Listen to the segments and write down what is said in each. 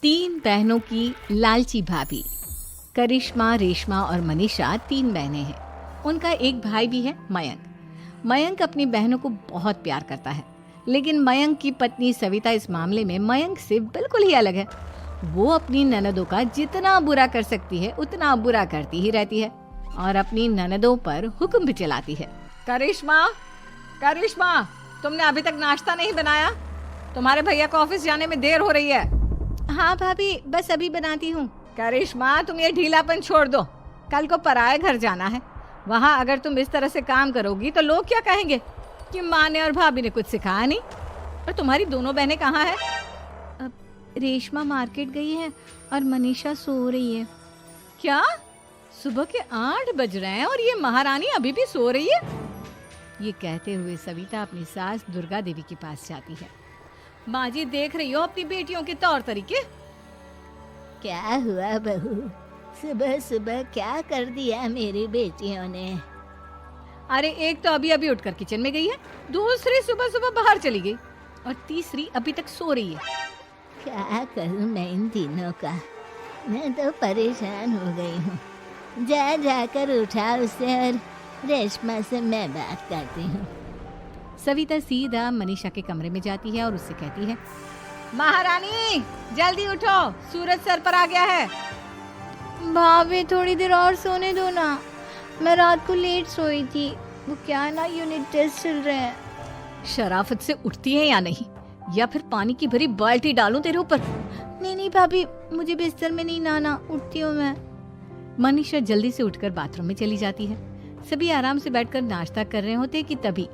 तीन बहनों की लालची भाभी। करिश्मा, रेशमा और मनीषा तीन बहनें हैं। उनका एक भाई भी है, मयंक। मयंक अपनी बहनों को बहुत प्यार करता है, लेकिन मयंक की पत्नी सविता इस मामले में मयंक से बिल्कुल ही अलग है। वो अपनी ननदों का जितना बुरा कर सकती है उतना बुरा करती ही रहती है और अपनी ननदों पर हुक्म भी चलाती है। करिश्मा, करिश्मा, तुमने अभी तक नाश्ता नहीं बनाया? तुम्हारे भैया को ऑफिस जाने में देर हो रही है। हाँ भाभी, बस अभी बनाती हूँ। करिश्मा, तुम ये ढीलापन छोड़ दो। कल को पराये घर जाना है। वहाँ अगर तुम इस तरह से काम करोगी तो लोग क्या कहेंगे कि माँ ने और भाभी ने कुछ सिखाया नहीं। और तुम्हारी दोनों बहनें कहाँ हैं? अब रेशमा मार्केट गई है और मनीषा सो रही है। क्या? सुबह के 8 बज रहे हैं और ये महारानी अभी भी सो रही है? ये कहते हुए सविता अपनी सास दुर्गा देवी के पास जाती है। माँ जी, देख रही हो अपनी बेटियों के तौर तरीके? क्या हुआ बहू, सुबह सुबह क्या कर दिया मेरी बेटियों ने? अरे एक तो अभी अभी उठकर किचन में गई है, दूसरी सुबह सुबह बाहर चली गई और तीसरी अभी तक सो रही है। क्या करूं मैं इन तीनों का? मैं तो परेशान हो गई हूँ। जा जाकर उठा उसे और रेशमा से मैं बात करती हूँ। सविता सीधा मनीषा के कमरे में जाती है और उससे कहती है, महारानी जल्दी उठो, सूरज सर पर आ गया है। भाभी थोड़ी देर और सोने दो ना, मैं रात को लेट सोई थी। वो क्या ना, यूनिट टेस्ट चल रहे हैं। शराफत से उठती है या नहीं, या फिर पानी की भरी बाल्टी डालूं तेरे ऊपर? नहीं भाभी, मुझे बिस्तर में नहीं लाना, उठती हूँ मैं। मनीषा जल्दी से उठकर बाथरूम में चली जाती है। सभी आराम से बैठकर नाश्ता कर रहे होते कि तभी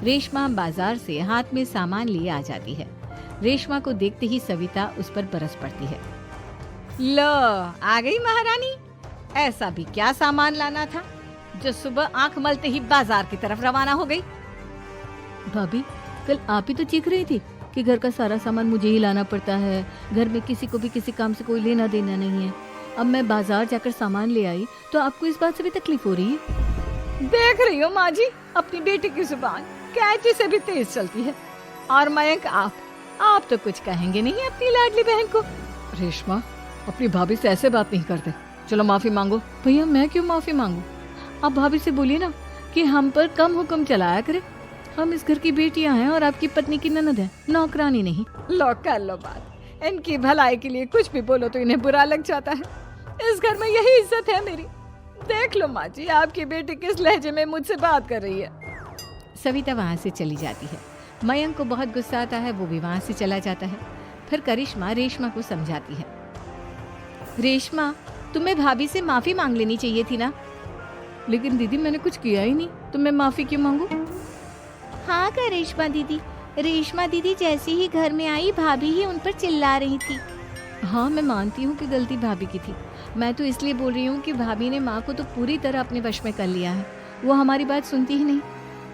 रेशमा बाजार से हाथ में सामान लिए आ जाती है। रेशमा को देखते ही सविता उस पर बरस पड़ती है। लो, आ गई महारानी। ऐसा भी क्या सामान लाना था जो सुबह आंख मलते ही बाजार की तरफ रवाना हो गई? भाभी, कल आप ही तो चीख रही थी कि घर का सारा सामान मुझे ही लाना पड़ता है, घर में किसी को भी किसी काम से कोई लेना देना नहीं है। अब मैं बाजार जाकर सामान ले आई तो आपको इस बात से भी तकलीफ हो रही है? देख रही हो माँ जी, अपनी बेटी की जुबान कैंची से भी तेज चलती है। और मयंक, आप तो कुछ कहेंगे नहीं अपनी लाडली बहन को। रेशमा, अपनी भाभी से ऐसे बात नहीं करते। चलो माफी मांगो। भैया, मैं क्यों माफी मांगू? आप भाभी से बोलिए ना कि हम पर कम हुक्म चलाया करे। हम इस घर की बेटियां हैं और आपकी पत्नी की ननद है, नौकरानी नहीं। लो कर लो बात। इनकी भलाई के लिए कुछ भी बोलो तो इन्हें बुरा लग जाता है। इस घर में यही इज्जत है मेरी। देख लो माँ जी, आपकी बेटी किस लहजे में मुझसे बात कर रही है। सविता वहाँ से चली जाती है। मयंक को बहुत गुस्सा आता है, वो भी वहाँ से चला जाता है। फिर करिश्मा रेशमा को समझाती है, रेशमा, तुम्हें भाभी से माफी मांग लेनी चाहिए थी ना। लेकिन दीदी, मैंने कुछ किया ही नहीं, तो मैं माफी क्यों मांगू? हाँ करिश्मा दीदी, रेशमा दीदी जैसे ही घर में आई भाभी ही उन पर चिल्ला रही थी। हाँ, मैं मानती हूँ कि गलती भाभी की थी। मैं तो इसलिए बोल रही हूँ कि भाभी ने माँ को तो पूरी तरह अपने वश में कर लिया है। वो हमारी बात सुनती ही नहीं।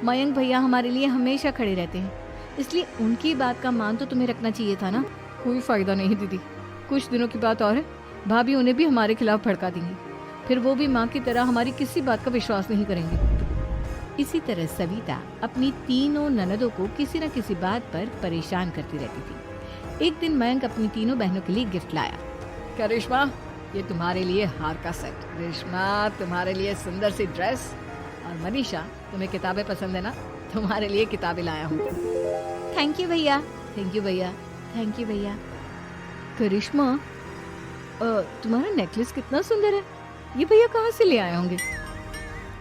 मयंक भैया हमारे लिए हमेशा खड़े रहते हैं, इसलिए उनकी बात का मान तो तुम्हें रखना चाहिए था ना। कोई फायदा नहीं दीदी, कुछ दिनों की बात और है, भाभी उन्हें भी हमारे खिलाफ भड़का देंगी। फिर वो भी माँ की तरह हमारी किसी बात का विश्वास नहीं करेंगे। इसी तरह सविता अपनी तीनों ननदों को किसी न किसी बात पर परेशान करती रहती थी। एक दिन मयंक अपनी तीनों बहनों के लिए गिफ्ट लाया। करिश्मा, ये तुम्हारे लिए हार का सेट। रेशमा, तुम्हारे लिए सुंदर सी ड्रेस। और मनीषा, तुम्हें किताबें पसंद है ना, तुम्हारे लिए किताबें लाया हूँ। थैंक यू भैया। थैंक यू भैया। थैंक यू भैया। करिश्मा, तुम्हारा नेकलेस कितना सुंदर है। ये भैया कहाँ से ले आए होंगे?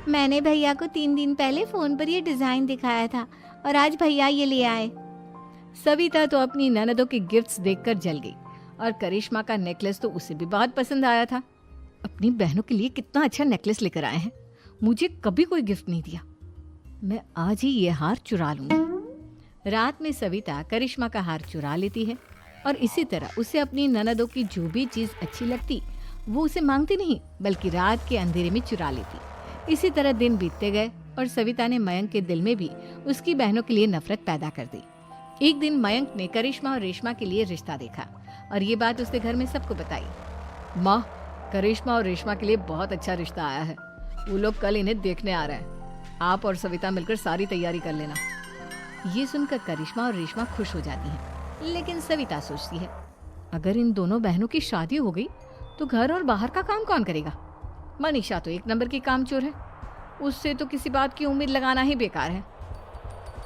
मैंने भैया को 3 दिन पहले फोन पर ये डिजाइन दिखाया था और आज भैया ये ले आए। सविता तो अपनी ननदों के गिफ्ट्स देखकर जल गई और करिश्मा का नेकलेस तो उसे भी बहुत पसंद आया था। अपनी बहनों के लिए कितना अच्छा नेकलेस लेकर आए हैं, मुझे कभी कोई गिफ्ट नहीं दिया। मैं आज ही ये हार चुरा लूंगी। रात में सविता करिश्मा का हार चुरा लेती है और इसी तरह उसे अपनी ननदों की जो भी चीज अच्छी लगती वो उसे मांगती नहीं, बल्कि रात के अंधेरे में चुरा लेती। इसी तरह दिन बीतते गए और सविता ने मयंक के दिल में भी उसकी बहनों के लिए नफरत पैदा कर दी। एक दिन मयंक ने करिश्मा और रेशमा के लिए रिश्ता देखा और ये बात उसने घर में सबको बताई। माँ, करिश्मा और रेशमा के लिए बहुत अच्छा रिश्ता आया है। वो लोग कल इन्हें देखने आ रहे हैं। आप और सविता मिलकर सारी तैयारी कर लेना। ये सुनकर करिश्मा और रेशमा खुश हो जाती हैं, लेकिन सविता सोचती है, अगर इन दोनों बहनों की शादी हो गई तो घर और बाहर का काम कौन करेगा? मनीषा तो एक नंबर की कामचोर है, उससे तो किसी बात की उम्मीद लगाना ही बेकार है।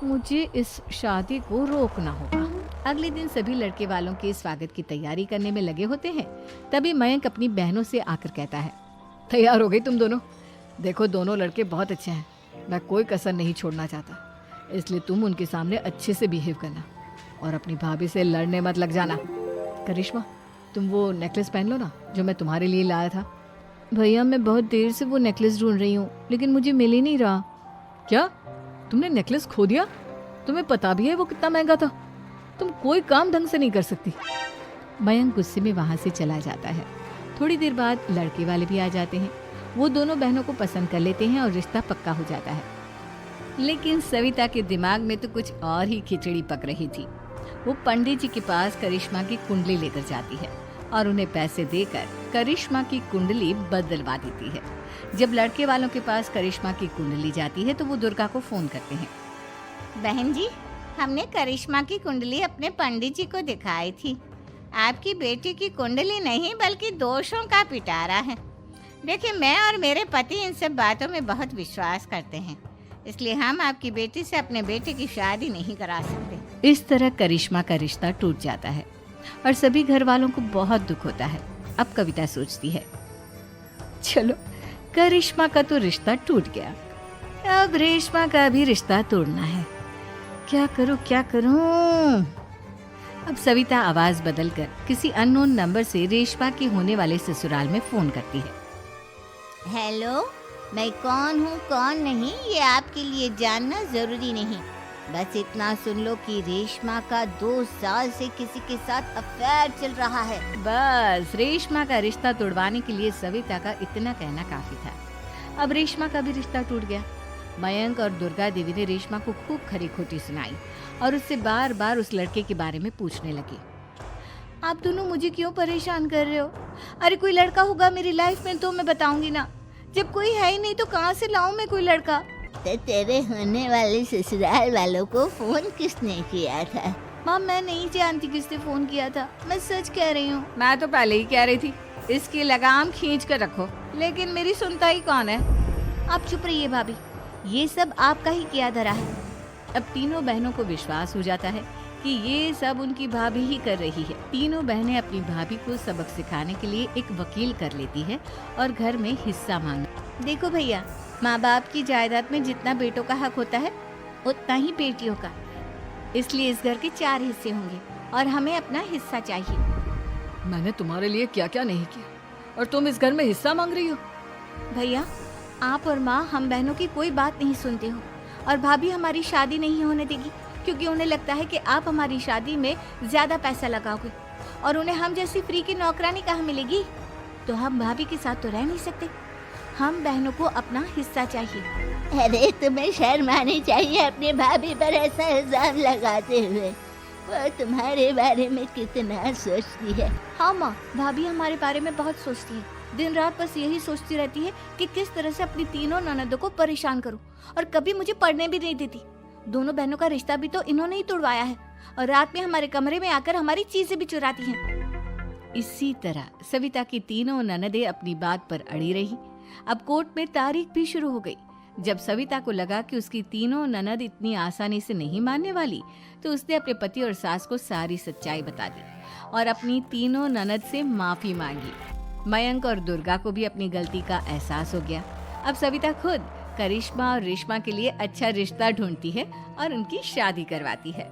मुझे इस शादी को रोकना होगा। अगले दिन सभी लड़के वालों के स्वागत की तैयारी करने में लगे होते हैं। तभी मयंक अपनी बहनों से आकर कहता है, तैयार हो गई तुम दोनों? देखो दोनों लड़के बहुत अच्छे हैं, मैं कोई कसर नहीं छोड़ना चाहता, इसलिए तुम उनके सामने अच्छे से बिहेव करना और अपनी भाभी से लड़ने मत लग जाना। करिश्मा, तुम वो नेकलेस पहन लो ना जो मैं तुम्हारे लिए लाया था। भैया मैं बहुत देर से वो नेकलेस ढूंढ रही हूँ, लेकिन मुझे मिल ही नहीं रहा। क्या तुमने नेकलेस खो दिया? तुम्हें पता भी है वो कितना महंगा था? तुम कोई काम ढंग से नहीं कर सकती। मयंक गुस्से में वहां से चला जाता है। थोड़ी देर बाद लड़के वाले भी आ जाते हैं। वो दोनों बहनों को पसंद कर लेते हैं और रिश्ता पक्का हो जाता है। लेकिन सविता के दिमाग में तो कुछ और ही खिचड़ी पक रही थी। वो पंडित जी के पास करिश्मा की कुंडली लेकर जाती है और उन्हें पैसे देकर करिश्मा की कुंडली बदलवा देती है। जब लड़के वालों के पास करिश्मा की कुंडली जाती है तो वो दुर्गा को फोन करते हैं। बहन जी, हमने करिश्मा की कुंडली अपने पंडित जी को दिखाई थी। आपकी बेटी की कुंडली नहीं बल्कि दोषों का पिटारा है। देखिए, मैं और मेरे पति इन सब बातों में बहुत विश्वास करते हैं, इसलिए हम आपकी बेटी से अपने बेटे की शादी नहीं करा सकते। इस तरह करिश्मा का रिश्ता टूट जाता है और सभी घर वालों को बहुत दुख होता है। अब कविता सोचती है, चलो करिश्मा का तो रिश्ता टूट गया, अब रेशमा का भी रिश्ता तोड़ना है। क्या करूं? अब सविता आवाज बदलकर किसी अननोन नंबर से रेशमा के होने वाले ससुराल में फोन करती है। हेलो, मैं कौन हूँ कौन नहीं ये आपके लिए जानना जरूरी नहीं। बस इतना सुन लो कि रेशमा का 2 साल से किसी के साथ अफेयर चल रहा है। बस रेशमा का रिश्ता तोड़वाने के लिए सविता का इतना कहना काफी था। अब रेशमा का भी रिश्ता टूट गया। मयंक और दुर्गा देवी ने रेशमा को खूब खरी खोटी सुनाई और उससे बार बार उस लड़के के बारे में पूछने लगी। आप दोनों मुझे क्यों परेशान कर रहे हो? अरे कोई लड़का होगा मेरी लाइफ में तो मैं बताऊंगी ना, जब कोई है ही नहीं तो कहाँ से लाऊं मैं कोई लड़का? तो तेरे होने वाले ससुराल वालों को फोन किसने किया था? माँ मैं नहीं जानती किसने फोन किया था, मैं सच कह रही हूँ। मैं तो पहले ही कह रही थी इसकी लगाम खींच कर रखो, लेकिन मेरी सुनता ही कौन है। आप चुप रहिए भाभी, ये सब आपका ही किया धरा है। अब तीनों बहनों को विश्वास हो जाता है कि ये सब उनकी भाभी ही कर रही है। तीनों बहनें अपनी भाभी को सबक सिखाने के लिए एक वकील कर लेती है और घर में हिस्सा मांग। देखो भैया, माँ बाप की जायदाद में जितना बेटों का हक होता है उतना ही बेटियों का, इसलिए इस घर के 4 हिस्से होंगे और हमें अपना हिस्सा चाहिए। मैंने तुम्हारे लिए क्या क्या नहीं किया और तुम इस घर में हिस्सा मांग रही हो? भैया, आप और माँ हम बहनों की कोई बात नहीं सुनते हो और भाभी हमारी शादी नहीं होने देगी क्योंकि उन्हें लगता है कि आप हमारी शादी में ज्यादा पैसा लगाओगे और उन्हें हम जैसी फ्री की नौकरानी कहाँ मिलेगी। तो हम भाभी के साथ तो रह नहीं सकते, हम बहनों को अपना हिस्सा चाहिए। अरे तुम्हें शर्म आनी चाहिए अपने भाभी पर ऐसा इल्जाम लगाते हुए। वो तुम्हारे बारे में कितना सोचती है। हाँ माँ, भाभी हमारे बारे में बहुत सोचती है। दिन रात बस यही सोचती रहती है कि किस तरह से अपनी तीनों ननदों को परेशान करूं और कभी मुझे पढ़ने भी नहीं देती। दोनों बहनों का रिश्ता भी तो इन्होंने ही तोड़वाया है और रात में हमारे कमरे में आकर हमारी चीजें भी चुराती हैं। इसी तरह सविता की तीनों ननदें अपनी बात पर अड़ी रही। अब कोर्ट में तारीख भी शुरू हो गई। जब सविता को लगा कि उसकी तीनों ननद इतनी आसानी से नहीं मानने वाली, तो उसने अपने पति और सास को सारी सच्चाई बता दी और अपनी तीनों ननद से माफी मांगी। मयंक और दुर्गा को भी अपनी गलती का एहसास हो गया। अब सविता खुद करिश्मा और रेशमा के लिए अच्छा रिश्ता ढूंढती है और उनकी शादी करवाती है।